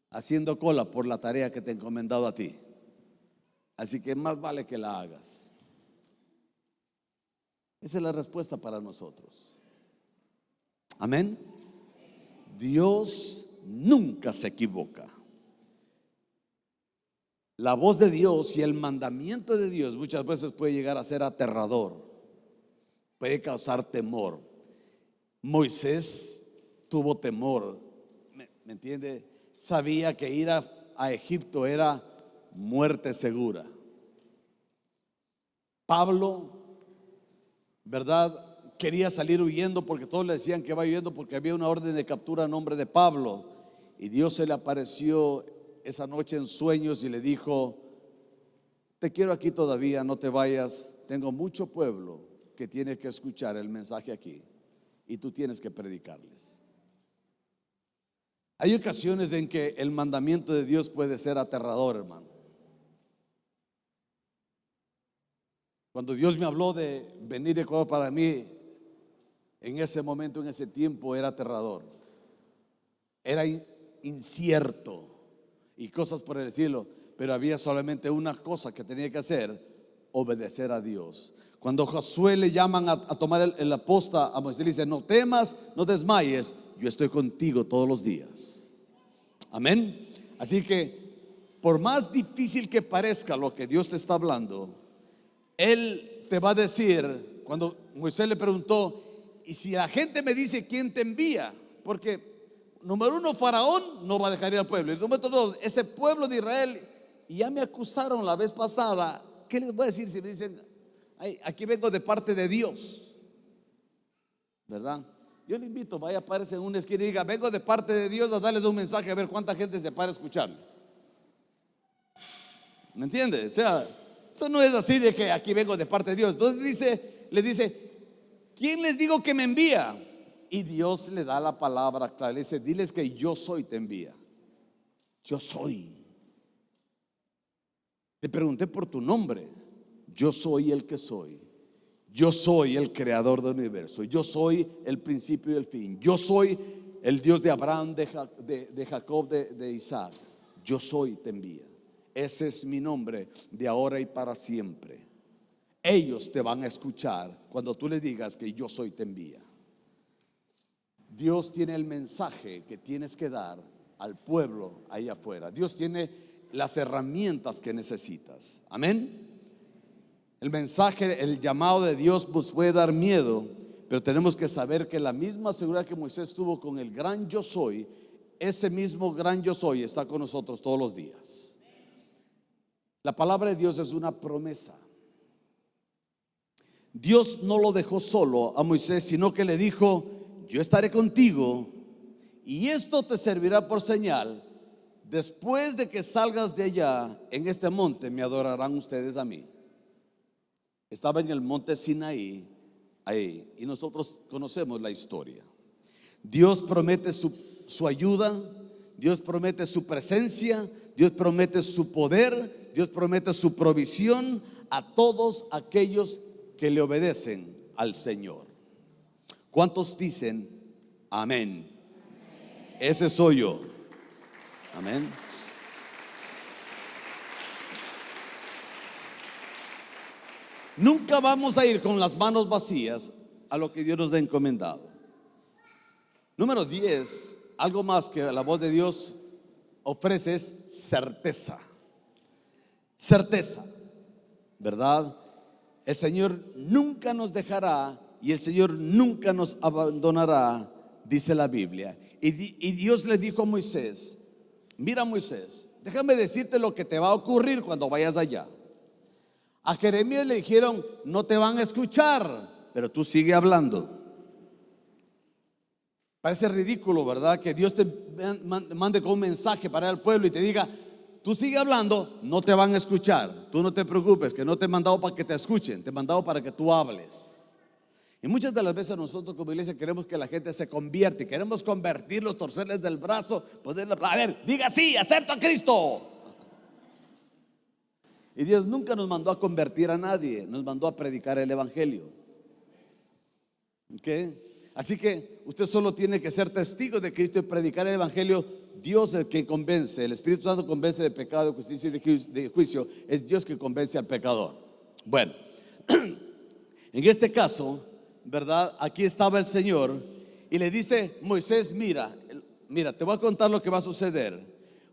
haciendo cola por la tarea que te he encomendado a ti, así que más vale que la hagas. Esa es la respuesta para nosotros. Amén. Dios nunca se equivoca. La voz de Dios y el mandamiento de Dios muchas veces puede llegar a ser aterrador, puede causar temor. Moisés tuvo temor, ¿me entiende? Sabía que ir a Egipto era muerte segura. Pablo, ¿verdad?, quería salir huyendo porque todos le decían que iba huyendo porque había una orden de captura a nombre de Pablo. Y Dios se le apareció esa noche en sueños y le dijo: te quiero aquí todavía, no te vayas, tengo mucho pueblo que tiene que escuchar el mensaje aquí y tú tienes que predicarles. Hay ocasiones en que el mandamiento de Dios puede ser aterrador, hermano. Cuando Dios me habló de venir a Ecuador, para mí en ese momento, en ese tiempo, era aterrador, era incierto y cosas por el estilo, pero había solamente una cosa que tenía que hacer: obedecer a Dios. Cuando Josué le llaman a tomar la posta a Moisés, le dice: no temas, no desmayes, yo estoy contigo todos los días. Amén. Así que por más difícil que parezca lo que Dios te está hablando, Él te va a decir. Cuando Moisés le preguntó: y si la gente me dice quién te envía, porque número uno, Faraón no va a dejar ir al pueblo, y número dos, ese pueblo de Israel, y ya me acusaron la vez pasada, ¿qué les voy a decir si me dicen: ay, aquí vengo de parte de Dios? ¿Verdad? Yo le invito, vaya, párese en una esquina y diga: vengo de parte de Dios a darles un mensaje, a ver cuánta gente se para a escucharlo. ¿Me entiende? O sea, eso no es así de que aquí vengo de parte de Dios. Entonces le dice: ¿quién les digo que me envía? Y Dios le da la palabra clara, le dice: diles que yo soy te envía. Yo soy. Te pregunté por tu nombre. Yo soy el que soy. Yo soy el creador del universo. Yo soy el principio y el fin. Yo soy el Dios de Abraham, de Jacob, de Isaac. Yo soy te envía. Ese es mi nombre de ahora y para siempre. Ellos te van a escuchar cuando tú les digas que yo soy te envía. Dios tiene el mensaje que tienes que dar al pueblo ahí afuera. Dios tiene las herramientas que necesitas. Amén. El mensaje, el llamado de Dios nos puede dar miedo, pero tenemos que saber que la misma seguridad que Moisés tuvo con el gran yo soy, ese mismo gran yo soy está con nosotros todos los días. La palabra de Dios es una promesa. Dios no lo dejó solo a Moisés, sino que le dijo: yo estaré contigo y esto te servirá por señal. Después de que salgas de allá, en este monte me adorarán ustedes a mí. Estaba en el monte Sinaí, ahí, y nosotros conocemos la historia. Dios promete su ayuda, Dios promete su presencia, Dios promete su poder, Dios promete su provisión a todos aquellos que le obedecen al Señor. ¿Cuántos dicen amén? Ese soy yo. Amén. Nunca vamos a ir con las manos vacías a lo que Dios nos ha encomendado. Número 10, algo más que la voz de Dios ofrece es certeza. Certeza, ¿verdad? El Señor nunca nos dejará y el Señor nunca nos abandonará, dice la Biblia. Y Dios le dijo a Moisés: mira, Moisés, déjame decirte lo que te va a ocurrir cuando vayas allá. A Jeremías le dijeron: no te van a escuchar, pero tú sigue hablando. Parece ridículo, ¿verdad? Que Dios te mande con un mensaje para el pueblo y te diga: tú sigue hablando, no te van a escuchar. Tú no te preocupes, que no te he mandado para que te escuchen, te he mandado para que tú hables. Y muchas de las veces nosotros como iglesia queremos que la gente se convierta, y queremos convertirlos, torcerles del brazo, ponerle: a ver, diga sí, acepto a Cristo. Y Dios nunca nos mandó a convertir a nadie, nos mandó a predicar el evangelio. ¿Ok? Así que usted solo tiene que ser testigo de Cristo y predicar el evangelio. Dios es el que convence, el Espíritu Santo convence de pecado, de justicia y de juicio. Es Dios que convence al pecador. Bueno, en este caso, ¿verdad? Aquí estaba el Señor y le dice: Moisés, mira, te voy a contar lo que va a suceder.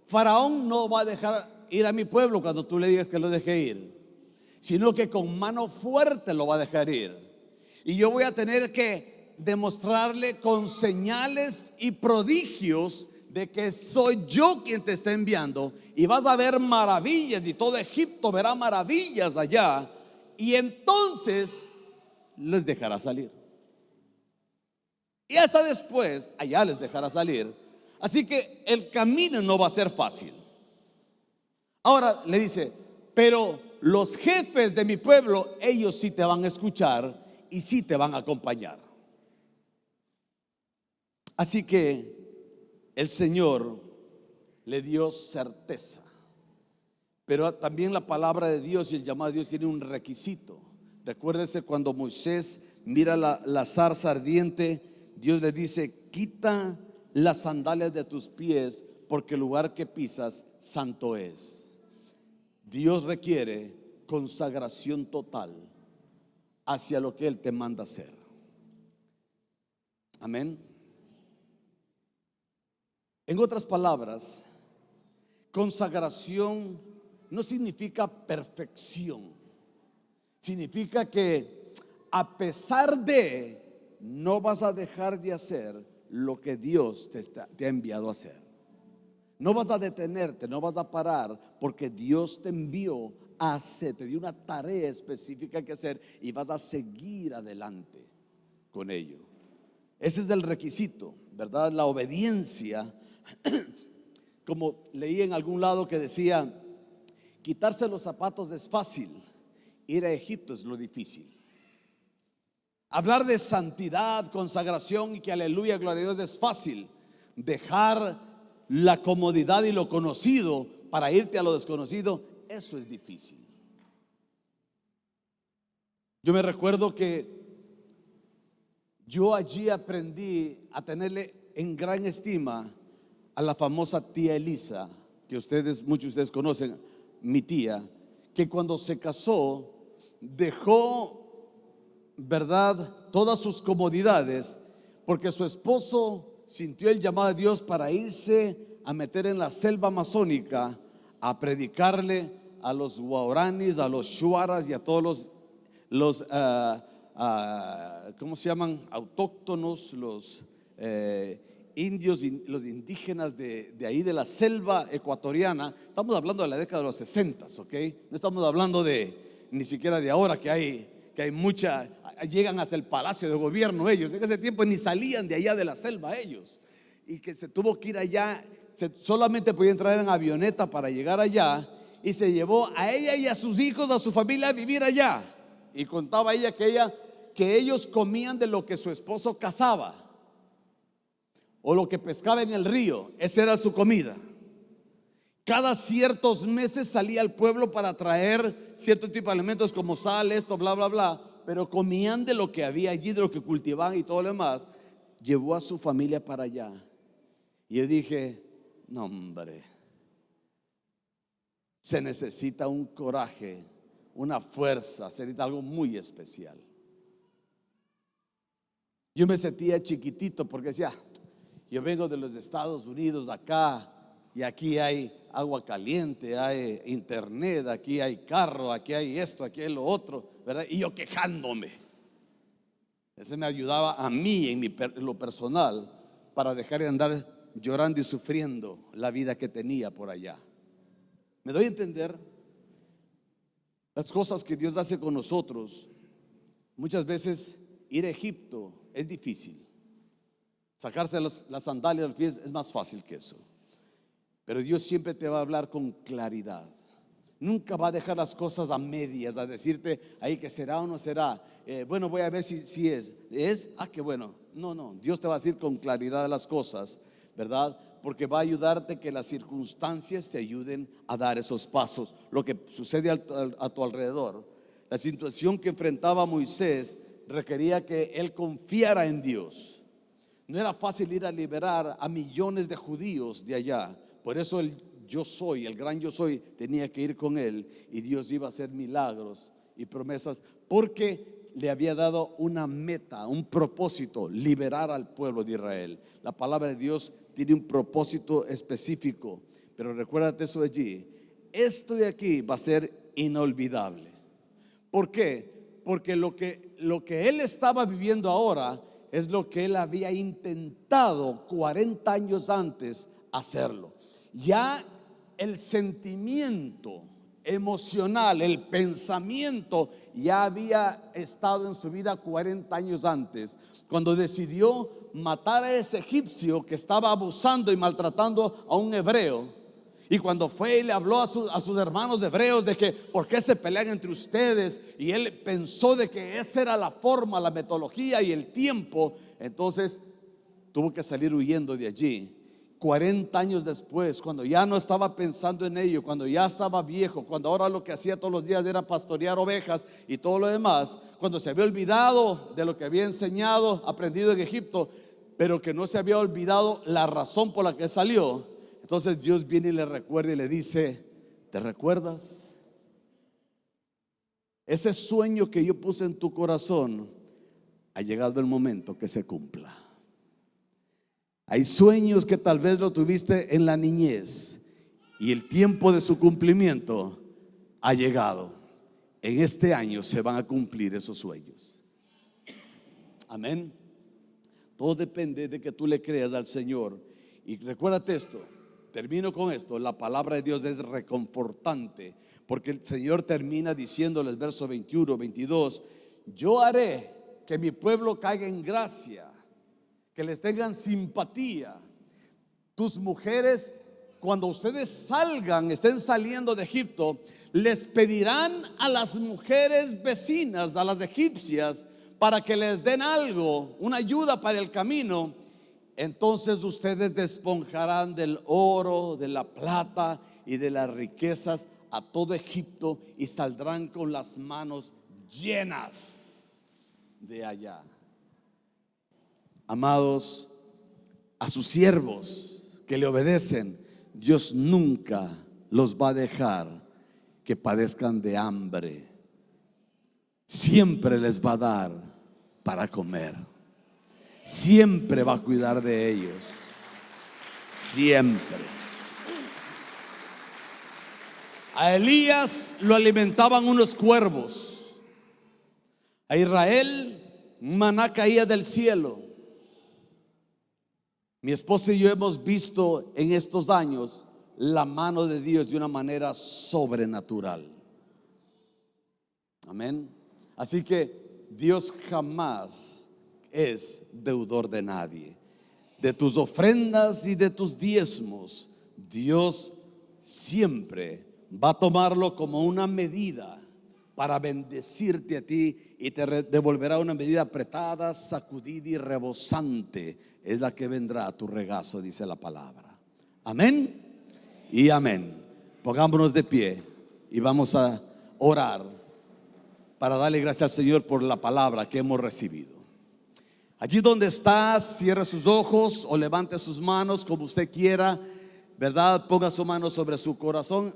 Faraón no va a dejar ir a mi pueblo cuando tú le digas que lo deje ir, sino que con mano fuerte lo va a dejar ir. Y yo voy a tener que demostrarle con señales y prodigios de que soy yo quien te está enviando, y vas a ver maravillas, y todo Egipto verá maravillas allá, y entonces les dejará salir. Y hasta después allá les dejará salir. Así que el camino no va a ser fácil. Ahora le dice: pero los jefes de mi pueblo, ellos sí te van a escuchar y sí te van a acompañar. Así que el Señor le dio certeza. Pero también la palabra de Dios y el llamado de Dios tiene un requisito. Recuérdese cuando Moisés mira la zarza ardiente, Dios le dice: quita las sandalias de tus pies, porque el lugar que pisas santo es. Dios requiere consagración total hacia lo que Él te manda hacer. Amén. En otras palabras, consagración no significa perfección. Significa que a pesar de, no vas a dejar de hacer lo que Dios te ha enviado a hacer. No vas a detenerte, no vas a parar, porque Dios te envió a hacer, te dio una tarea específica que hacer, y vas a seguir adelante con ello. Ese es el requisito, ¿verdad? La obediencia. Como leí en algún lado que decía: quitarse los zapatos es fácil, ir a Egipto es lo difícil. Hablar de santidad, consagración y que aleluya, gloria a Dios es fácil. Dejar la comodidad y lo conocido para irte a lo desconocido, eso es difícil. Yo me recuerdo que yo allí aprendí a tenerle en gran estima a la famosa tía Elisa, que muchos de ustedes conocen, mi tía, que cuando se casó dejó, ¿verdad?, todas sus comodidades, porque su esposo sintió el llamado de Dios para irse a meter en la selva amazónica a predicarle a los guaraníes, a los shuaras y a todos los ¿cómo se llaman? Autóctonos, los indios, los indígenas de ahí de la selva ecuatoriana. Estamos hablando de la década de los 60, ¿ok? No estamos hablando ni siquiera de ahora, que hay mucha, llegan hasta el palacio de gobierno ellos. En ese tiempo ni salían de allá de la selva ellos, y que se tuvo que ir allá, solamente podía entrar en avioneta para llegar allá, y se llevó a ella y a sus hijos, a su familia, a vivir allá. Y contaba ella que ellos comían de lo que su esposo cazaba. o lo que pescaba en el río. Esa era su comida. Cada ciertos meses salía al pueblo para traer cierto tipo de alimentos como sal, esto, bla, bla, bla. Pero comían de lo que había allí, de lo que cultivaban y todo lo demás. Llevó a su familia para allá. Y yo dije, no hombre, se necesita un coraje, una fuerza, se necesita algo muy especial. Yo me sentía chiquitito porque decía, yo vengo de los Estados Unidos, acá, y aquí hay agua caliente, hay internet, aquí hay carro, aquí hay esto, aquí hay lo otro, ¿verdad? Y yo quejándome. Ese me ayudaba a mí en lo personal para dejar de andar llorando y sufriendo la vida que tenía por allá. ¿Me doy a entender? Las cosas que Dios hace con nosotros. Muchas veces ir a Egipto es difícil. Sacarse las sandalias de los pies es más fácil que eso. Pero Dios siempre te va a hablar con claridad. Nunca va a dejar las cosas a medias, a decirte ahí que será o no será. Bueno, voy a ver si es. ¿Es? Ah, qué bueno. No, Dios te va a decir con claridad las cosas, ¿verdad? Porque va a ayudarte que las circunstancias te ayuden a dar esos pasos. Lo que sucede a tu alrededor. La situación que enfrentaba Moisés requería que él confiara en Dios. No era fácil ir a liberar a millones de judíos de allá. Por eso el gran yo soy, tenía que ir con él. Y Dios iba a hacer milagros y promesas, porque le había dado una meta, un propósito: liberar al pueblo de Israel. La palabra de Dios tiene un propósito específico. Pero recuérdate eso de allí. Esto de aquí va a ser inolvidable. ¿Por qué? Porque lo que él estaba viviendo ahora es lo que él había intentado 40 años antes hacerlo. Ya el sentimiento emocional, el pensamiento ya había estado en su vida 40 años antes, cuando decidió matar a ese egipcio que estaba abusando y maltratando a un hebreo. Y cuando fue y le habló a sus hermanos hebreos de que ¿por qué se pelean entre ustedes? Y él pensó de que esa era la forma, la metodología y el tiempo. Entonces tuvo que salir huyendo de allí. 40 años después, cuando ya no estaba pensando en ello, cuando ya estaba viejo, cuando ahora lo que hacía todos los días era pastorear ovejas y todo lo demás, cuando se había olvidado de lo que había enseñado, aprendido en Egipto, pero que no se había olvidado la razón por la que salió. Entonces Dios viene y le recuerda y le dice: ¿te recuerdas? Ese sueño que yo puse en tu corazón, ha llegado el momento que se cumpla. Hay sueños que tal vez lo tuviste en la niñez y el tiempo de su cumplimiento ha llegado. En este año se van a cumplir esos sueños. Amén. Todo depende de que tú le creas al Señor. Y recuérdate esto, termino con esto: la palabra de Dios es reconfortante, porque el Señor termina diciéndoles, verso 21, 22: yo haré que mi pueblo caiga en gracia, que les tengan simpatía. Tus mujeres, cuando ustedes salgan, estén saliendo de Egipto, les pedirán a las mujeres vecinas, a las egipcias, para que les den algo, una ayuda para el camino. Entonces ustedes despojarán del oro, de la plata y de las riquezas a todo Egipto, y saldrán con las manos llenas de allá. Amados, a sus siervos que le obedecen, Dios nunca los va a dejar que padezcan de hambre. Siempre les va a dar para comer. Siempre va a cuidar de ellos. Siempre. A Elías lo alimentaban unos cuervos. A Israel maná caía del cielo. Mi esposa y yo hemos visto en estos años la mano de Dios de una manera sobrenatural. Amén. Así que Dios jamás es deudor de nadie. De tus ofrendas y de tus diezmos, Dios siempre va a tomarlo como una medida para bendecirte a ti y te devolverá una medida apretada, sacudida y rebosante. Es la que vendrá a tu regazo, dice la palabra. Amén y amén. Pongámonos de pie y vamos a orar para darle gracias al Señor por la palabra que hemos recibido. Allí donde estás, cierre sus ojos o levante sus manos como usted quiera, ¿verdad? Ponga su mano sobre su corazón.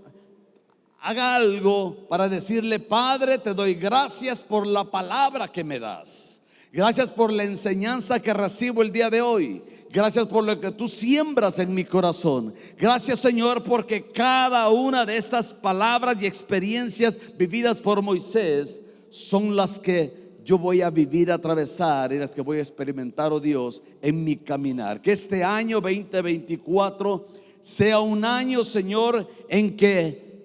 Haga algo para decirle: Padre, te doy gracias por la palabra que me das. Gracias por la enseñanza que recibo el día de hoy. Gracias por lo que tú siembras en mi corazón. Gracias, Señor, porque cada una de estas palabras y experiencias vividas por Moisés son las que yo voy a vivir, a atravesar, y las que voy a experimentar, oh Dios, en mi caminar. Que este año 2024 sea un año, Señor, en que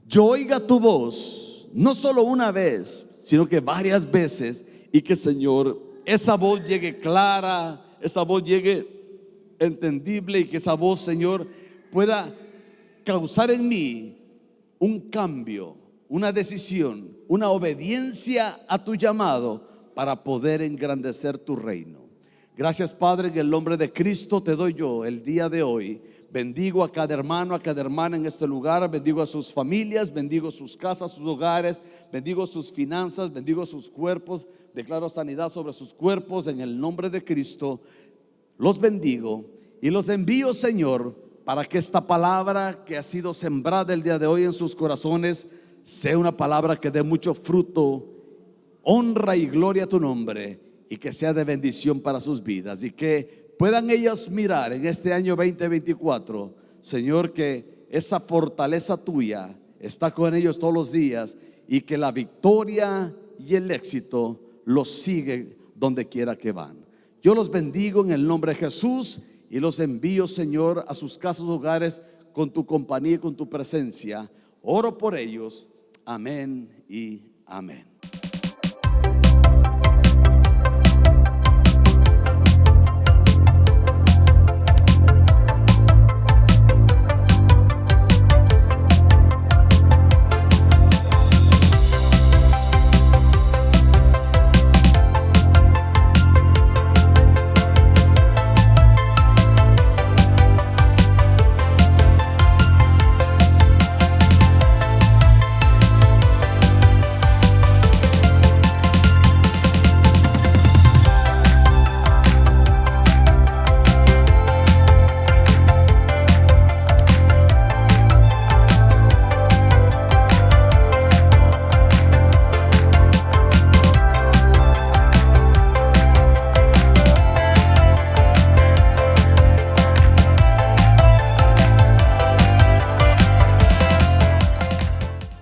yo oiga tu voz, no solo una vez, sino que varias veces, y que, Señor, esa voz llegue clara, esa voz llegue entendible, y que esa voz, Señor, pueda causar en mí un cambio, una decisión, una obediencia a tu llamado para poder engrandecer tu reino. Gracias, Padre, en el nombre de Cristo te doy yo el día de hoy. Bendigo a cada hermano, a cada hermana en este lugar. Bendigo a sus familias, bendigo sus casas, sus hogares, bendigo sus finanzas, bendigo sus cuerpos. Declaro sanidad sobre sus cuerpos en el nombre de Cristo. Los bendigo y los envío, Señor, para que esta palabra que ha sido sembrada el día de hoy en sus corazones sea una palabra que dé mucho fruto, honra y gloria a tu nombre, y que sea de bendición para sus vidas, y que puedan ellas mirar en este año 2024, Señor, que esa fortaleza tuya está con ellos todos los días, y que la victoria y el éxito los sigue donde quiera que van. Yo los bendigo en el nombre de Jesús y los envío, Señor, a sus casas, hogares, con tu compañía y con tu presencia. Oro por ellos. Amén y amén.